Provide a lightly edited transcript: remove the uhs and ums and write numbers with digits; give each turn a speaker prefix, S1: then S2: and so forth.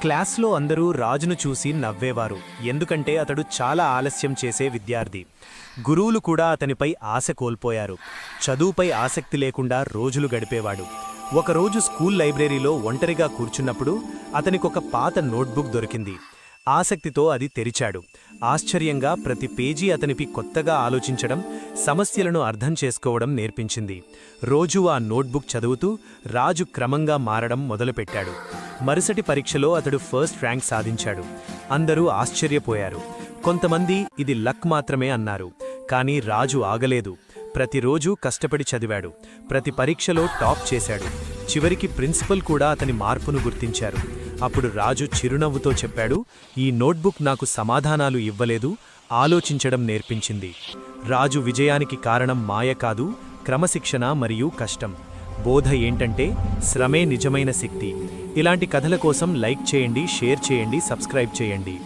S1: క్లాస్లో అందరూ రాజును చూసి నవ్వేవారు, ఎందుకంటే అతడు చాలా ఆలస్యం చేసే విద్యార్థి. గురువులు కూడా అతనిపై ఆశ కోల్పోయారు. చదువుపై ఆసక్తి లేకుండా రోజులు గడిపేవాడు. ఒకరోజు స్కూల్ లైబ్రరీలో ఒంటరిగా కూర్చున్నప్పుడు అతనికొక పాత నోట్బుక్ దొరికింది. ఆసక్తితో అది తెరిచాడు. ఆశ్చర్యంగా ప్రతి పేజీ అతనికి కొత్తగా ఆలోచించడం, సమస్యలను అర్థం చేసుకోవడం నేర్పించింది. రోజూ ఆ నోట్బుక్ చదువుతూ రాజు క్రమంగా మారడం మొదలుపెట్టాడు. మరుసటి పరీక్షలో అతడు ఫస్ట్ ర్యాంక్ సాధించాడు. అందరూ ఆశ్చర్యపోయారు. కొంతమంది ఇది లక్ మాత్రమే అన్నారు. కానీ రాజు ఆగలేదు. ప్రతిరోజూ కష్టపడి చదివాడు. ప్రతి పరీక్షలో టాప్ చేశాడు. చివరికి ప్రిన్సిపల్ కూడా అతని మార్పును గుర్తించారు. అప్పుడు రాజు చిరునవ్వుతో చెప్పాడు, ఈ నోట్బుక్ నాకు సమాధానాలు ఇవ్వలేదు, ఆలోచించడం నేర్పించింది. రాజు విజయానికి కారణం మాయ కాదు, క్రమశిక్షణ మరియు కష్టం. బోధ ఏంటంటే శ్రమే నిజమైన శక్తి. ఇలాంటి కథల కోసం లైక్ చేయండి, షేర్ చేయండి, సబ్స్క్రైబ్ చేయండి.